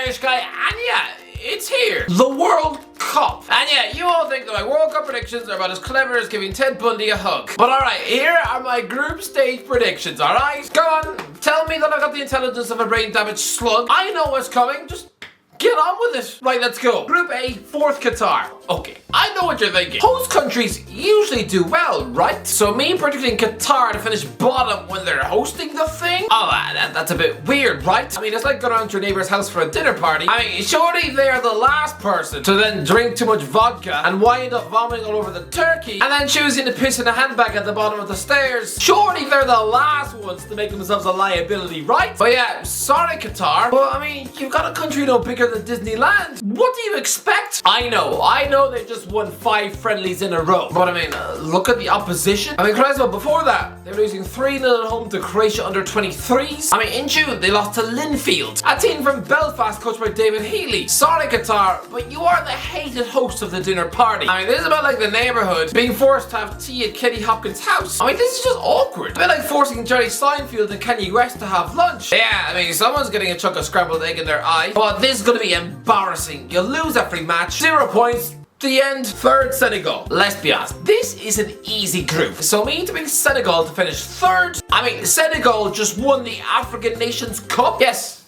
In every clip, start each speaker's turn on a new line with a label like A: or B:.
A: Irish guy, and yeah, it's here. The World Cup. And yeah, you all think that my World Cup predictions are about as clever as giving Ted Bundy a hug. But alright, here are my group stage predictions, alright? Go on, tell me that I've got the intelligence of a brain damaged slug. I know what's coming, just get on with it. Right, let's go. Group A, fourth Qatar. Okay, I know what you're thinking. Host countries usually do well, right? So me predicting Qatar to finish bottom when they're hosting the thing? Oh, that's a bit weird, right? I mean, it's like going around to your neighbor's house for a dinner party. I mean, surely they're the last person to then drink too much vodka and wind up vomiting all over the turkey and then choosing to piss in a handbag at the bottom of the stairs. Surely they're the last ones to make themselves a liability, right? But yeah, sorry Qatar, but I mean, you've got a country no bigger than Disneyland. What do you expect? I know they just won 5 friendlies in a row. But I mean, look at the opposition. I mean, Christ, before that, they were losing 3-0 at home to Croatia under 23s. I mean, in June, they lost to Linfield, a team from Belfast coached by David Healy. Sorry, Qatar, but you are the hated host of the dinner party. I mean, this is about like the neighborhood being forced to have tea at Kenny Hopkins' house. I mean, this is just awkward. A bit like forcing Jerry Seinfeld and Kanye West to have lunch. Yeah, I mean, someone's getting a chunk of scrambled egg in their eye. But this is going to be embarrassing. You'll lose every match. 0 points. The end. Third, Senegal. Let's be honest, this is an easy group. So me to pick Senegal to finish third. I mean, Senegal just won the African Nations Cup. Yes,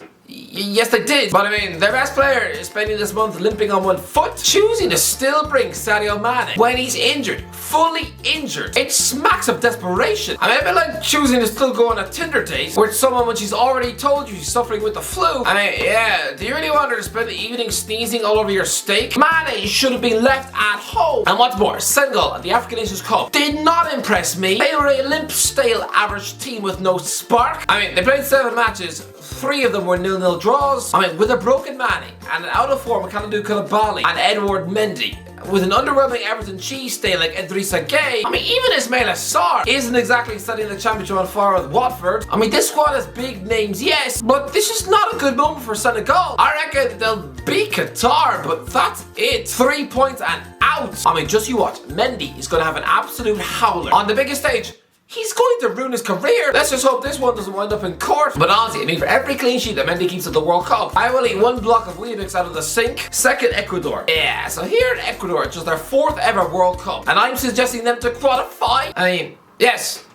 A: they did. But I mean, their best player is spending this month limping on one foot, choosing to still bring Sadio Mane when he's injured, fully injured. It smacks of desperation. I mean, a bit like choosing to still go on a Tinder date with someone when she's already told you she's suffering with the flu. I mean, yeah, do you really want her to spend the evening sneezing all over your steak? Mane should have been left at home. And what's more, Senegal at the African Nations Cup did not impress me. They were a limp, stale, average team with no spark. I mean, they played 7 matches. 3 of them were 0-0 draws. I mean, with a broken Mane and an out of form Kalidou Koulibaly and Edouard Mendy, with an underwhelming Everton cheese stay like Idrissa Gueye, I mean, even Ismaila Sarr isn't exactly setting the championship on fire with Watford. I mean, this squad has big names, yes, but this is not a good moment for Senegal. I reckon they'll beat Qatar, but that's it. 3 points and out. I mean, just you watch. Mendy is going to have an absolute howler on the biggest stage. He's going to ruin his career. Let's just hope this one doesn't wind up in court. But honestly, I mean, for every clean sheet that Mendy keeps at the World Cup, I will eat 1 block of Weetabix out of the sink. Second, Ecuador. Yeah, so here in Ecuador, it's just their 4th ever World Cup. And I'm suggesting them to qualify. I mean, yes.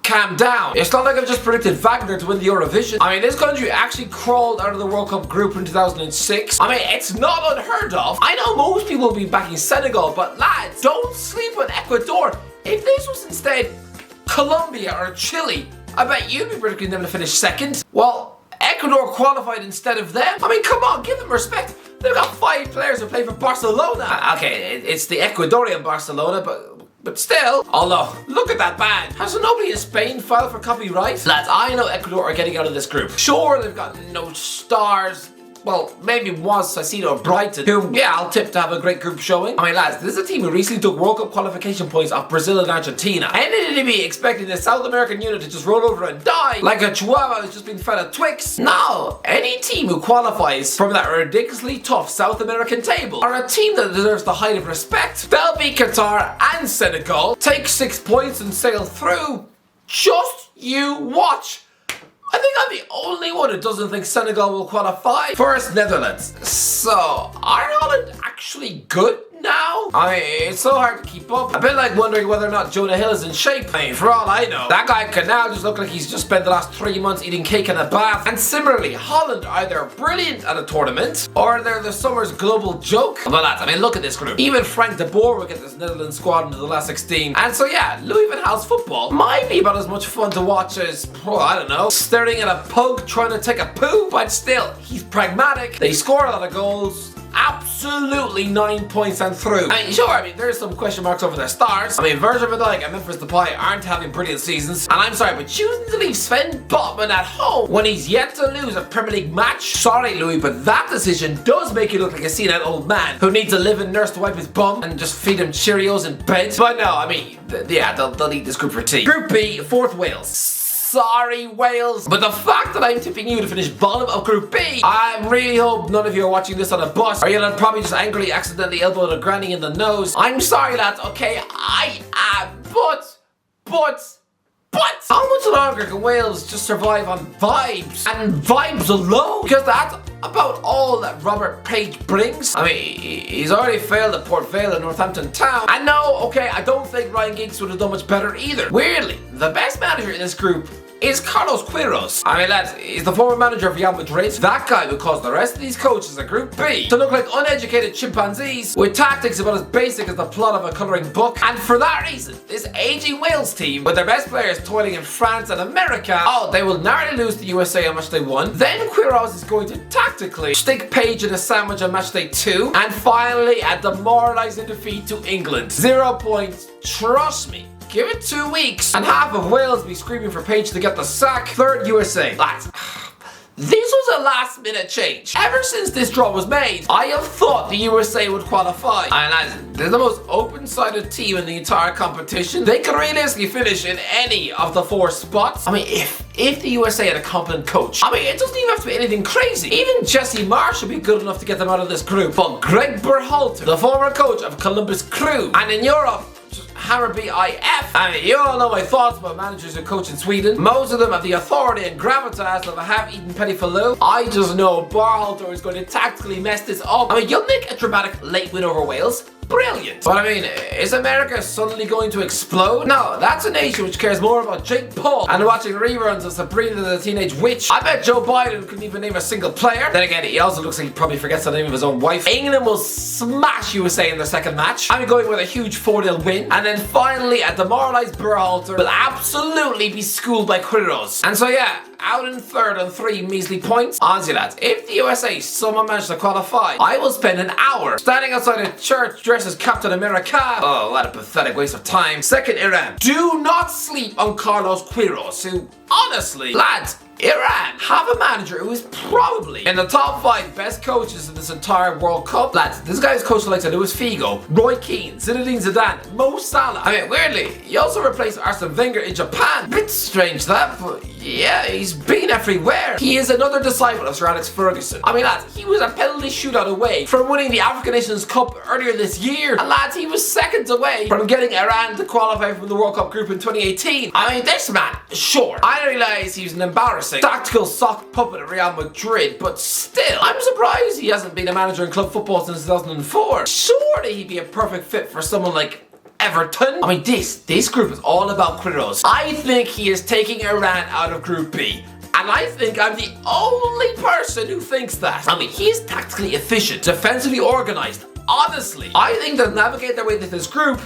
A: Calm down. It's not like I've just predicted Wagner to win the Eurovision. I mean, this country actually crawled out of the World Cup group in 2006. I mean, it's not unheard of. I know most people will be backing Senegal, but lads, don't sleep on Ecuador. If this was instead Colombia or Chile, I bet you'd be predicting them to finish 2nd. Well, Ecuador qualified instead of them. I mean, come on, give them respect. They've got 5 players who play for Barcelona. Okay, it's the Ecuadorian Barcelona, but still. Although, look at that band. Has nobody in Spain filed for copyright? Lads, I know Ecuador are getting out of this group. Sure, they've got no stars. Well, maybe was Saicedo Brighton, who, yeah, I'll tip to have a great group showing. I mean, lads, this is a team who recently took World Cup qualification points off Brazil and Argentina. And to be expecting the South American unit to just roll over and die like a chihuahua who's just been fed a Twix. No, any team who qualifies from that ridiculously tough South American table are a team that deserves the height of respect. They'll beat Qatar and Senegal, take 6 points and sail through. Just you watch. I think I'm the only one who doesn't think Senegal will qualify. First, Netherlands. So, are Holland actually good now? I mean, it's so hard to keep up. A bit like wondering whether or not Jonah Hill is in shape. I mean, for all I know, that guy can now just look like he's just spent the last 3 months eating cake in a bath. And similarly, Holland are either brilliant at a tournament or they're the summer's global joke. But lads, I mean, look at this group. Even Frank de Boer will get this Netherlands squad into the last 16. And so yeah, Louis van Gaal's football might be about as much fun to watch as, well, I don't know, staring at a pug trying to take a poo. But still, he's pragmatic. They score a lot of goals. Absolutely 9 points and through. I mean, sure, there's some question marks over their stars. I mean, Virgil van Dijk and Memphis Depay aren't having brilliant seasons. And I'm sorry, but choosing to leave Sven Botman at home when he's yet to lose a Premier League match? Sorry, Louis, but that decision does make you look like a senile old man who needs a live-in nurse to wipe his bum and just feed him Cheerios in bed. But no, I mean, yeah, they'll eat this group for tea. Group B, 4th Wales. Sorry, Wales. But the fact that I'm tipping you to finish bottom of Group B, I really hope none of you are watching this on a bus or you'll probably just angrily accidentally elbowed a granny in the nose. I'm sorry, lads, okay? I am, but how much longer can Wales just survive on vibes and vibes alone? Because that's about all that Robert Page brings. I mean, he's already failed at Port Vale and Northampton Town. And no, okay, I don't think Ryan Giggs would have done much better either. Weirdly, the best manager in this group is Carlos Queiroz. I mean, lads, he's the former manager of Real Madrid. That guy would cause the rest of these coaches in Group B to look like uneducated chimpanzees with tactics about as basic as the plot of a colouring book. And for that reason, this aging Wales team, with their best players toiling in France and America, they will narrowly lose to USA on matchday 1. Then Queiroz is going to tactically stick Page in a sandwich on matchday 2. And finally, a demoralising defeat to England. 0 points, trust me. Give it 2 weeks, and half of Wales will be screaming for Page to get the sack. Third, USA. Lads, this was a last minute change. Ever since this draw was made, I have thought the USA would qualify. And lads, they're the most open-sided team in the entire competition. They could realistically finish in any of the 4 spots. I mean, if the USA had a competent coach, I mean, it doesn't even have to be anything crazy. Even Jesse Marsh would be good enough to get them out of this group. But Greg Berhalter, the former coach of Columbus Crew, and in Europe, Hammarby IF. I mean, you all know my thoughts about managers who coach in Sweden. Most of them have the authority and gravitas of a half-eaten petit falou. I just know Berhalter is going to tactically mess this up. I mean, you'll make a dramatic late win over Wales. Brilliant. But I mean, is America suddenly going to explode? No, that's a nation which cares more about Jake Paul and watching reruns of Sabrina the Teenage Witch. I bet Joe Biden couldn't even name a single player. Then again, he also looks like he probably forgets the name of his own wife. England will smash USA in the second match. I'm going with a huge 4-0 win. And then finally, a demoralised Berhalter will absolutely be schooled by Queiroz. And so yeah, out in third on 3 measly points. Honestly lads, if the USA somehow managed to qualify, I will spend an hour standing outside a church dressed as Captain America. Oh, what a pathetic waste of time. Second, Iran. Do not sleep on Carlos Queiroz, who, honestly, lads, Iran have a manager who is probably in the top 5 best coaches in this entire World Cup. Lads, this guy is coached like Luis Figo, Roy Keane, Zinedine Zidane, Mo Salah. I mean, weirdly, he also replaced Arsene Wenger in Japan. Bit strange that, but yeah, he's been everywhere. He is another disciple of Sir Alex Ferguson. I mean, lads, he was a penalty shootout away from winning the African Nations Cup earlier this year. And lads, he was seconds away from getting Iran to qualify from the World Cup group in 2018. I mean, this man, sure, I realise he was an embarrassing tactical sock puppet at Real Madrid, but still, I'm surprised he hasn't been a manager in club football since 2004. Surely he'd be a perfect fit for someone like Everton. I mean, this group is all about Queiroz. I think he is taking Iran out of Group B. And I think I'm the only person who thinks that. I mean, he is tactically efficient, defensively organised. Honestly, I think they'll navigate their way to this group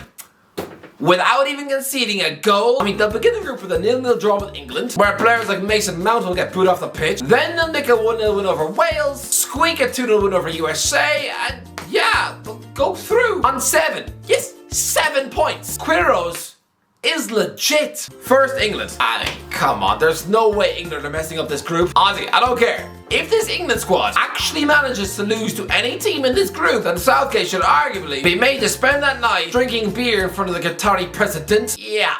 A: without even conceding a goal. I mean, they'll begin the group with a 0-0 draw with England, where players like Mason Mount will get booed off the pitch. Then they'll make a 1-0 win over Wales, squeak a 2-0 win over USA, and yeah, they'll go through on 7. Yes, 7 points. Queiroz is legit. First, England. I mean, come on, there's no way England are messing up this group. Honestly, I don't care. If this England squad actually manages to lose to any team in this group, then Southgate should arguably be made to spend that night drinking beer in front of the Qatari president. Yeah.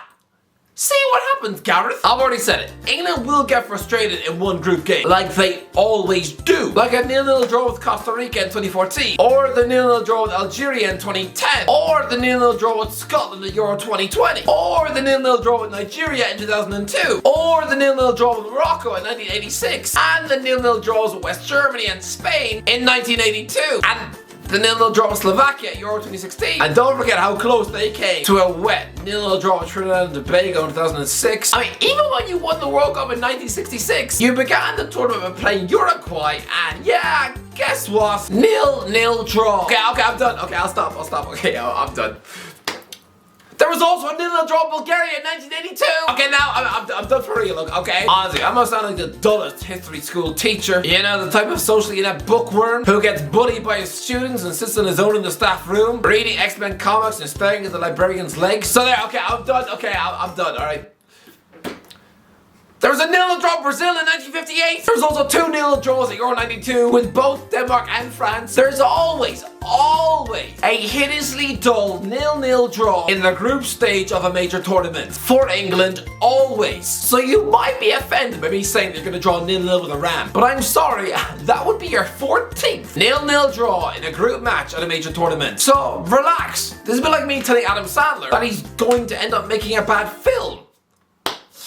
A: See what happens, Gareth. I've already said it. England will get frustrated in one group game, like they always do. Like a 0-0 draw with Costa Rica in 2014, or the 0-0 draw with Algeria in 2010, or the 0-0 draw with Scotland at Euro 2020, or the 0-0 draw with Nigeria in 2002, or the 0-0 draw with Morocco in 1986, and the 0-0 draws with West Germany and Spain in 1982, and the 0-0 draw with Slovakia at Euro 2016. And don't forget how close they came to a wet 0-0 draw with Trinidad and Tobago in 2006. I mean, even when you won the World Cup in 1966, you began the tournament by playing Uruguay, and yeah, guess what? 0-0 draw. Okay, I'm done. Okay, I'll stop. Okay, I'm done. There was also a 0-0 draw with Bulgaria in 1982. Okay, now I'm done for real, okay? Honestly, I must sound like the dullest history school teacher. You know, the type of socially inept bookworm who gets bullied by his students and sits on his own in the staff room, reading X-Men comics and staring at the librarian's legs. So there, okay, I'm done. Okay, I'm done, alright? There was a 0-0 draw with Brazil in 1958. There was also 2 0-0 draws at Euro 92 with both Denmark and France. There's always a hideously dull 0-0 draw in the group stage of a major tournament. For England, always. So you might be offended by me saying they're going to draw 0-0 with Iran. But I'm sorry, that would be your 14th 0-0 draw in a group match at a major tournament. So relax. This is a bit like me telling Adam Sandler that he's going to end up making a bad film.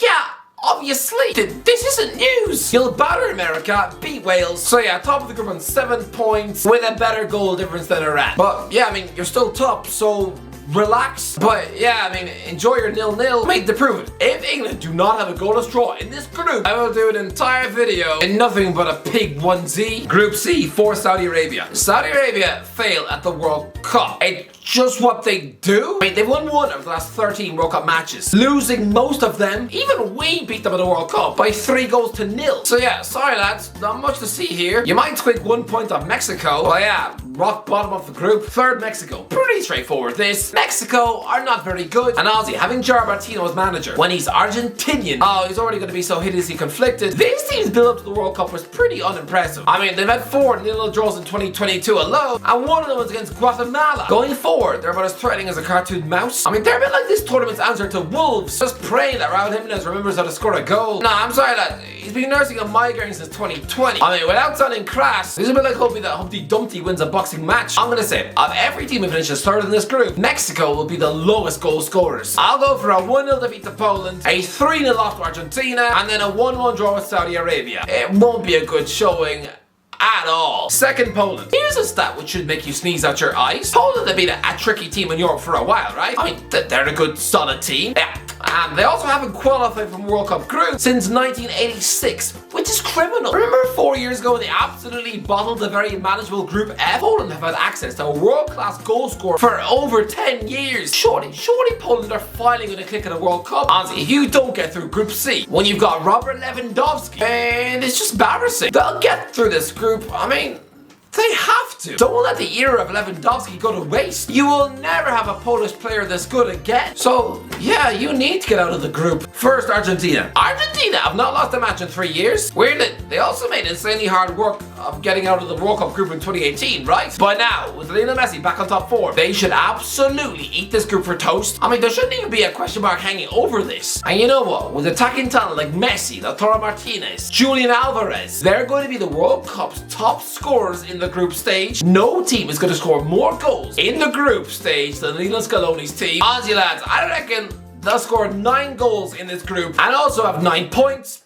A: Yeah. obviously. This isn't news. You'll batter America, beat Wales. So yeah, top of the group on 7 points with a better goal difference than Iran. But yeah, I mean, you're still top, so relax. But yeah, I mean, enjoy your 0-0. Mate, to prove it, if England do not have a goalless draw in this group, I will do an entire video in nothing but a pig 1Z. Group C for Saudi Arabia. Saudi Arabia fail at the World Cup. It's just what they do. I mean, they've won 1 of the last 13 World Cup matches, losing most of them. Even we beat them at the World Cup by 3-0. So yeah, sorry lads, not much to see here. You might squeak 1 point off Mexico. But yeah, rock bottom of the group. Third Mexico. Pretty straightforward this. Mexico are not very good. And honestly, having Jar Martino as manager when he's Argentinian, oh, he's already going to be so hideously conflicted. This team's build up to the World Cup was pretty unimpressive. I mean, they've had 4 0 draws in 2022 alone, and one of them was against Guatemala. Going forward, they're about as threatening as a cartoon mouse. I mean, they're a bit like this tournament's answer to Wolves. Just praying that Raul Jimenez remembers how to score a goal. Nah, I'm sorry lad, he's been nursing a migraine since 2020. I mean, without sounding crass, this is a bit like hoping that Humpty Dumpty wins a boxing match. I'm gonna say, of every team who finishes third in this group, Mexico will be the lowest goal scorers. I'll go for a 1-0 defeat to Poland, a 3-0 loss to Argentina, and then a 1-1 draw with Saudi Arabia. It won't be a good showing at all. Second, Poland. Here's a stat which should make you sneeze out your eyes. Poland have been a tricky team in Europe for a while, right? I mean, they're a good, solid team. Yeah. And they also haven't qualified from World Cup group since 1986, which is criminal. Remember 4 years ago when they absolutely bottled the very manageable Group F? Poland have had access to a world-class goal scorer for over 10 years. Surely Poland are finally going to click at a World Cup. Honestly, if you don't get through Group C, when you've got Robert Lewandowski, and it's just embarrassing. They'll get through this group. I mean, they have to. Don't let the era of Lewandowski go to waste. You will never have a Polish player this good again. So, yeah, you need to get out of the group. First, Argentina. Argentina have not lost a match in 3 years. Weirdly, they also made insanely hard work of getting out of the World Cup group in 2018, right? But now, with Lionel Messi back on top 4, they should absolutely eat this group for toast. I mean, there shouldn't even be a question mark hanging over this. And you know what? With attacking talent like Messi, Lautaro Martinez, Julian Alvarez, they're going to be the World Cup's top scorers in the group stage. No team is going to score more goals in the group stage than Lionel Scaloni's team. Honestly lads, I reckon they'll score 9 goals in this group and also have 9 points.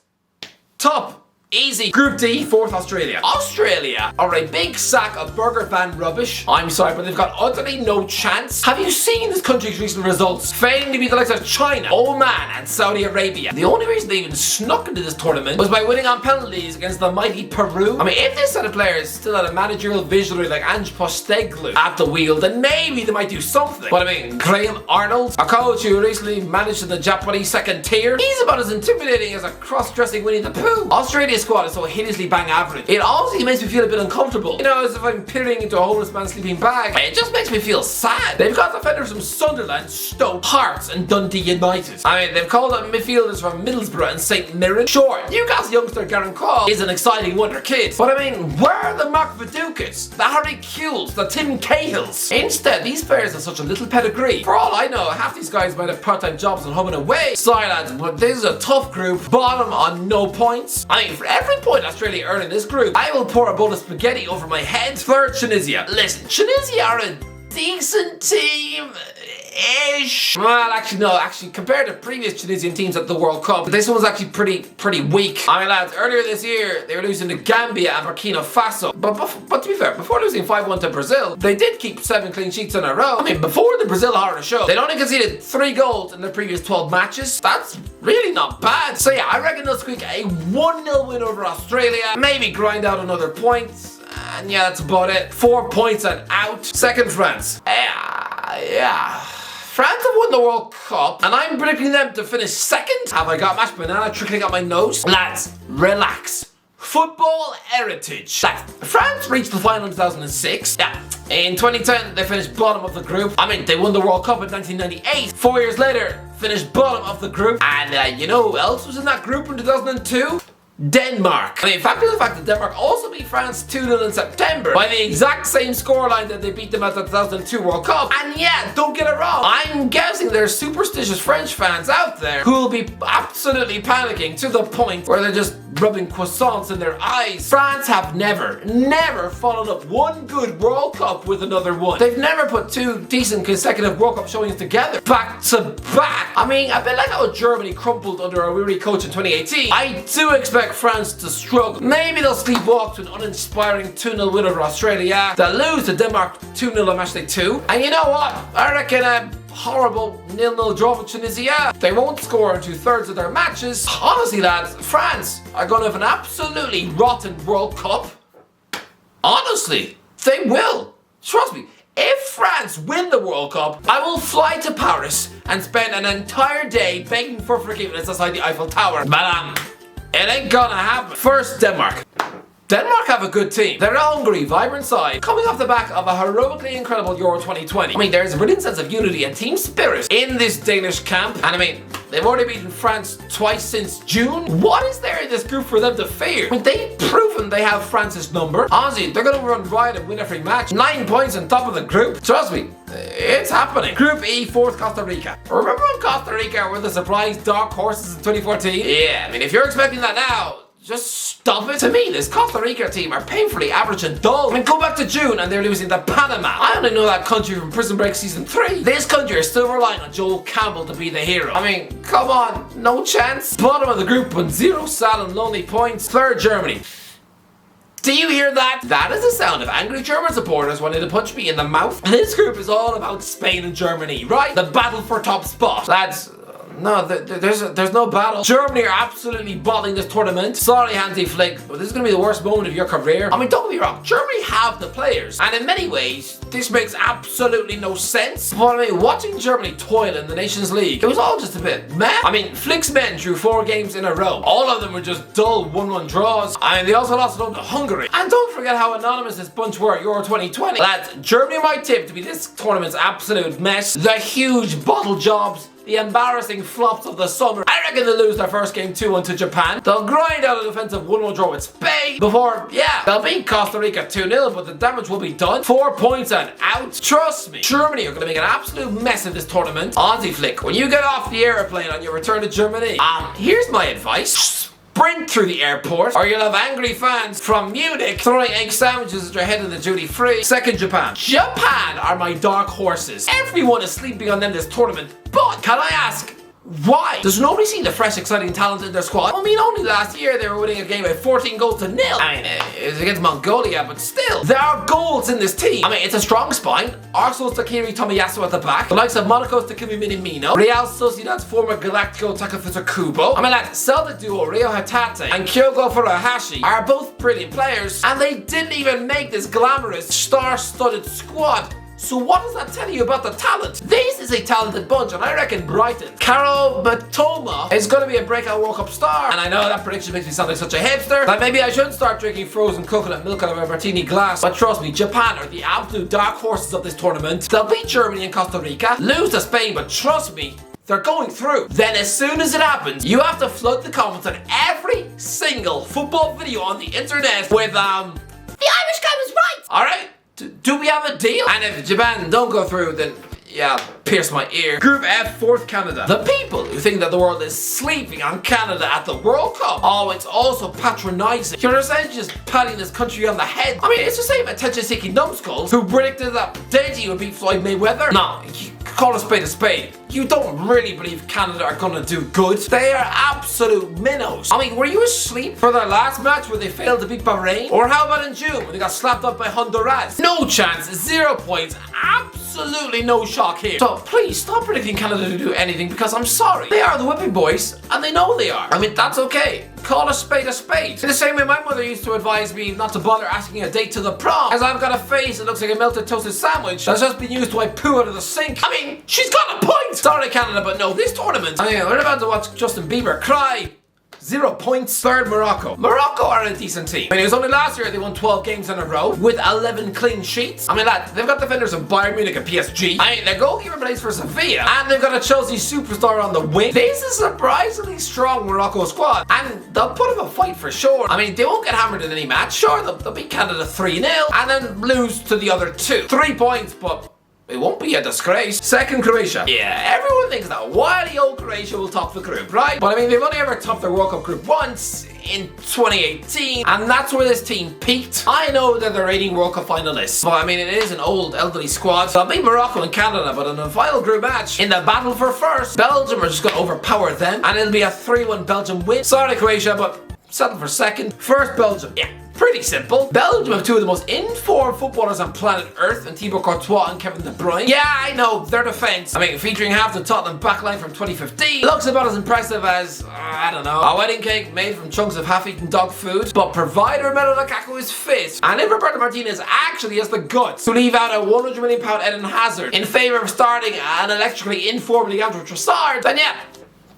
A: Top. Easy. Group D, fourth, Australia. Australia are a big sack of burger fan rubbish. I'm sorry, but they've got utterly no chance. Have you seen this country's recent results? Failing to beat the likes of China, Oman, and Saudi Arabia. The only reason they even snuck into this tournament was by winning on penalties against the mighty Peru. I mean, if this set of players still had a managerial visionary like Ange Postecoglou at the wheel, then maybe they might do something. But I mean, Graham Arnold, a coach who recently managed in the Japanese second tier, he's about as intimidating as a cross-dressing Winnie the Pooh. Australia's squad is so hideously bang average. It honestly makes me feel a bit uncomfortable. You know, as if I'm peering into a homeless man's sleeping bag. It just makes me feel sad. They've got defenders from Sunderland, Stoke, Hearts, and Dundee United. I mean, they've called up midfielders from Middlesbrough and St Mirren. Sure, Newcastle youngster Garen Call is an exciting wonder kid, but I mean, where are the Mark Vidukas, the Harry Kewells, the Tim Cahills? Instead, these players have such a little pedigree. For all I know, half these guys might have part-time jobs and home and away. Sorry lads, but this is a tough group. Bottom on no points. I mean, for every point Australia earn in this group, I will pour a bowl of spaghetti over my head. Third, Tunisia. Listen, Tunisia are a decent team-ish. Well, actually, compared to previous Tunisian teams at the World Cup, this one's actually pretty weak. I mean, lads, earlier this year, they were losing to Gambia and Burkina Faso. But to be fair, before losing 5-1 to Brazil, they did keep 7 clean sheets in a row. I mean, before the Brazil horror show, they'd only conceded 3 goals in their previous 12 matches. That's really not bad. So yeah, I reckon they'll squeak a 1-0 win over Australia, maybe grind out another point. And yeah, that's about it. 4 points and out. Second, France. Yeah. France have won the World Cup, and I'm predicting them to finish second. Have I got mashed banana trickling out my nose? Lads, relax. Football heritage. Lads, France reached the final in 2006. Yeah. In 2010, they finished bottom of the group. I mean, they won the World Cup in 1998. 4 years later, finished bottom of the group. And you know who else was in that group in 2002? Denmark. I mean, factor the fact that Denmark also beat France 2-0 in September by the exact same scoreline that they beat them at the 2002 World Cup. And yeah, don't get it wrong, I'm guessing there's superstitious French fans out there who will be absolutely panicking to the point where they're just rubbing croissants in their eyes. France have never followed up one good World Cup with another one. They've never put two decent consecutive World Cup showings together, back to back. I mean, a bit like how Germany crumpled under a weary coach in 2018, I do expect France to struggle. Maybe they'll sleepwalk to an uninspiring 2-0 win over Australia. They'll lose to Denmark 2-0 on matchday 2. And you know what? I reckon a horrible 0-0 draw with Tunisia. They won't score in 2/3 of their matches. Honestly, lads, France are going to have an absolutely rotten World Cup. Honestly, they will. Trust me. If France win the World Cup, I will fly to Paris and spend an entire day begging for forgiveness outside the Eiffel Tower. But it ain't gonna happen. First, Denmark. Denmark have a good team. They're a hungry, vibrant side, coming off the back of a heroically incredible Euro 2020. I mean, there's a brilliant sense of unity and team spirit in this Danish camp. And I mean, they've already beaten France twice since June. What is there in this group for them to fear? I mean, they've proven they have France's number. Honestly, they're going to run riot and win every match. 9 points on top of the group. Trust me, it's happening. Group E, fourth Costa Rica. Remember when Costa Rica were the surprise dark horses in 2014? Yeah, I mean, if you're expecting that now, just stop it. To me, this Costa Rica team are painfully average and dull. I mean, go back to June and they're losing to Panama. I only know that country from Prison Break Season 3. This country is still relying on Joel Campbell to be the hero. I mean, come on, no chance. Bottom of the group with 0 sad and lonely points. Third, Germany. Do you hear that? That is the sound of angry German supporters wanting to punch me in the mouth. This group is all about Spain and Germany, right? The battle for top spot. Lads, no, there's no battle. Germany are absolutely bottling this tournament. Sorry, Hansi Flick, but this is going to be the worst moment of your career. I mean, don't get me wrong, Germany have the players, and in many ways, this makes absolutely no sense. But I mean, watching Germany toil in the Nations League, it was all just a bit meh. I mean, Flick's men drew 4 games in a row. All of them were just dull 1-1 draws. I mean, they also lost at home to Hungary. And don't forget how anonymous this bunch were at Euro 2020. Lads, Germany might tip to be this tournament's absolute mess. The huge bottle jobs, the embarrassing flops of the summer. I reckon they'll lose their first game 2-1 to Japan. They'll grind out a defensive 1-1 draw with Spain before, yeah, they'll beat Costa Rica 2-0, but the damage will be done. 4 points and out. Trust me, Germany are going to make an absolute mess of this tournament. Hansi Flick, when you get off the airplane on your return to Germany, here's my advice. Sprint through the airport, or you'll have angry fans from Munich throwing egg sandwiches at your head in the duty free. Second, Japan. Japan are my dark horses. Everyone is sleeping on them this tournament, but can I ask, why? Does nobody see the fresh, exciting talent in their squad? I mean, only last year they were winning a game by 14 goals to 0. I mean, it was against Mongolia, but still, there are goals in this team. I mean, it's a strong spine. Arsenal's Takiri Tomiyasu at the back. The likes of Monaco's Takumi Minamino. Real Sociedad's former Galactico Takefusa Kubo. I mean, like, Celtic duo Ryo Hatate and Kyogo Furuhashi are both brilliant players, and they didn't even make this glamorous, star-studded squad. So what does that tell you about the talent? This is a talented bunch, and I reckon Brighton. Caro Matoma is going to be a breakout World Cup star. And I know that prediction makes me sound like such a hipster, that maybe I should start drinking frozen coconut milk out of a martini glass. But trust me, Japan are the absolute dark horses of this tournament. They'll beat Germany and Costa Rica, lose to Spain, but trust me, they're going through. Then as soon as it happens, you have to flood the comments on every single football video on the internet with, the Irish guy was right! Alright? Do we have a deal? And if Japan don't go through, then yeah, pierce my ear. Group F, fourth Canada. The people who think that the world is sleeping on Canada at the World Cup. Oh, it's also patronizing. You're essentially just patting this country on the head. I mean, it's the same attention-seeking numbskulls who predicted that Deji would beat Floyd Mayweather. No, you call a spade a spade. You don't really believe Canada are gonna do good. They are absolute minnows. I mean, were you asleep for their last match where they failed to beat Bahrain? Or how about in June when they got slapped up by Honduras? No chance, 0 points, absolutely no shock here. So please stop predicting Canada to do anything, because I'm sorry. They are the whipping boys, and they know they are. I mean, that's okay. Call a spade a spade. In the same way my mother used to advise me not to bother asking a date to the prom, as I've got a face that looks like a melted toasted sandwich that's just been used to wipe poo out of the sink. I mean, she's got a point! Sorry, Canada, but no, this tournament, I mean, we're about to watch Justin Bieber cry. 0 points. Third, Morocco. Morocco are a decent team. I mean, it was only last year they won 12 games in a row with 11 clean sheets. I mean, lad, they've got defenders of Bayern Munich and PSG. I mean, their goalkeeper plays for Sevilla, and they've got a Chelsea superstar on the wing. This is a surprisingly strong Morocco squad, and they'll put up a fight for sure. I mean, they won't get hammered in any match. Sure, they'll beat Canada 3-0, and then lose to the other 2. 3 points, but it won't be a disgrace. Second, Croatia. Yeah, everyone thinks that wily old Croatia will top the group, right? But I mean, they've only ever topped their World Cup group once in 2018, and that's where this team peaked. I know that they're 18 World Cup finalists, but I mean, it is an old elderly squad. They'll beat Morocco and Canada, but in the final group match, in the battle for first, Belgium are just going to overpower them, and it'll be a 3-1 Belgium win. Sorry, Croatia, but settle for second. First, Belgium. Yeah, pretty simple. Belgium have two of the most informed footballers on planet Earth, and Thibaut Courtois and Kevin De Bruyne. Yeah, I know, their defence, I mean, featuring half the Tottenham backline from 2015, looks about as impressive as, I don't know, a wedding cake made from chunks of half-eaten dog food. But provided Romelu Lukaku is fit, and if Roberto Martinez actually has the guts to leave out a £100 million Eden Hazard in favour of starting an electrically informed Leandro Trossard, then yeah,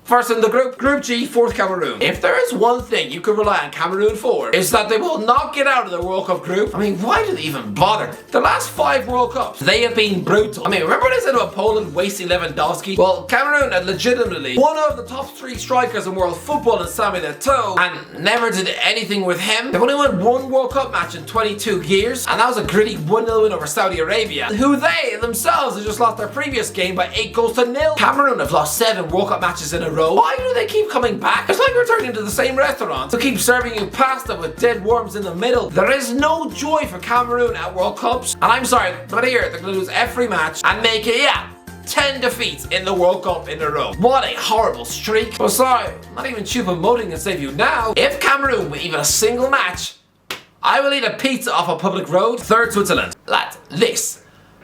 A: first in the group, Group G, fourth Cameroon. If there is one thing you can rely on Cameroon for, it's that they will not get out of the World Cup group. I mean, why do they even bother? The last 5 World Cups, they have been brutal. I mean, remember what I said about Poland wasting Lewandowski? Well, Cameroon had legitimately one of the top 3 strikers in world football in Samuel Eto'o, and never did anything with him. They've only won 1 World Cup match in 22 years, and that was a gritty 1-0 win over Saudi Arabia, who they themselves have just lost their previous game by 8-0. Cameroon have lost 7 World Cup matches in a row. Why do they keep coming back? It's like returning to the same restaurant who keep serving you pasta with dead worms in the middle. There is no joy for Cameroon at World Cups, and I'm sorry, but here they're going to lose every match and make it, 10 defeats in the World Cup in a row. What a horrible streak. But sorry, not even Choupo-Moting can save you now. If Cameroon win even a single match, I will eat a pizza off a public road. Third, Switzerland. Lads,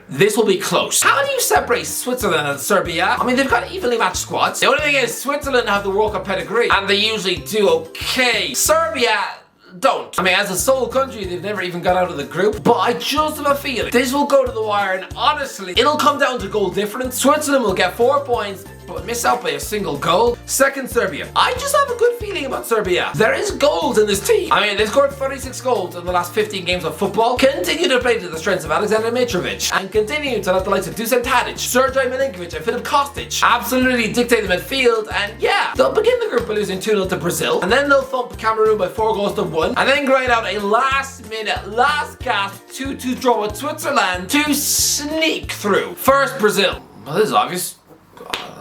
A: this will be close. How do you separate Switzerland and Serbia? I mean, they've got evenly matched squads. The only thing is, Switzerland have the World Cup pedigree, and they usually do okay. Serbia don't. I mean, as a sole country, they've never even got out of the group, but I just have a feeling this will go to the wire, and honestly, it'll come down to goal difference. Switzerland will get 4 points, but miss out by a single goal. Second, Serbia. I just have a good feeling about Serbia. There is goals in this team. I mean, they've scored 36 goals in the last 15 games of football, continue to play to the strengths of Alexander Mitrovic, and continue to let the likes of Dusan Tadic, Sergej Milinkovic, and Filip Kostic absolutely dictate the midfield, and yeah, they'll begin the group by losing 2-0 to Brazil, and then they'll thump Cameroon by 4-1, and then grind out a last-minute, last-gasp 2-2 draw with Switzerland to sneak through. First, Brazil. Well, this is obvious.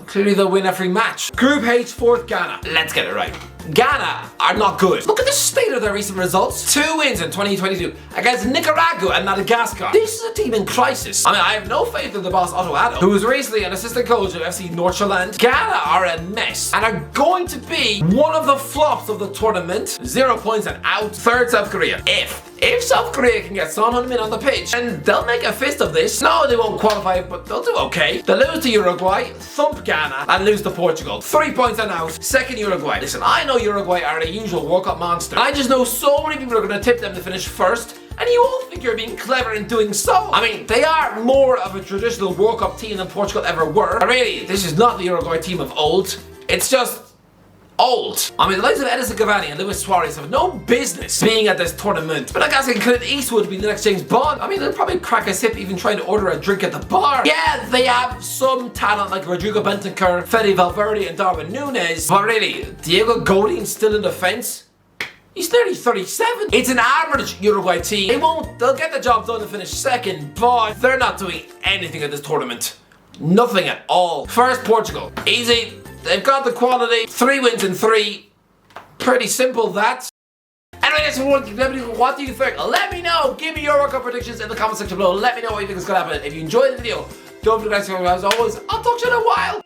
A: Clearly they'll win every match. Group H, fourth, Ghana. Let's get it right. Ghana are not good. Look at the state of their recent results. 2 wins in 2022 against Nicaragua and Madagascar. This is a team in crisis. I mean, I have no faith in the boss Otto Addo, who was recently an assistant coach of FC Nordsjælland. Ghana are a mess and are going to be one of the flops of the tournament. 0 points and out. Third, South Korea. If South Korea can get Son Heung-min on the pitch, then they'll make a fist of this. No, they won't qualify, but they'll do okay. They'll lose to Uruguay, thump Ghana, and lose to Portugal. 3 points and out. Second, Uruguay. Listen, I know Uruguay are the usual World Cup monster. I just know so many people are going to tip them to finish first, and you all think you're being clever in doing so. I mean, they are more of a traditional World Cup team than Portugal ever were. But really, this is not the Uruguay team of old. It's just old. I mean, the likes of Edison Cavani and Luis Suarez have no business being at this tournament. But like asking Clint Eastwood to be the next James Bond. I mean, they'll probably crack a sip even trying to order a drink at the bar. Yeah, they have some talent like Rodrigo Bentancur, Fede Valverde, and Darwin Núñez. But really, Diego Godin's still in defense. He's nearly 37. It's an average Uruguay team. They'll get the job done to finish second, but they're not doing anything at this tournament. Nothing at all. First, Portugal. Easy. They've got the quality. 3 wins in 3. Pretty simple, that. Anyway, that's what do you think? Let me know. Give me your World Cup predictions in the comment section below. Let me know what you think is going to happen. If you enjoyed the video, don't forget to subscribe. As always, I'll talk to you in a while.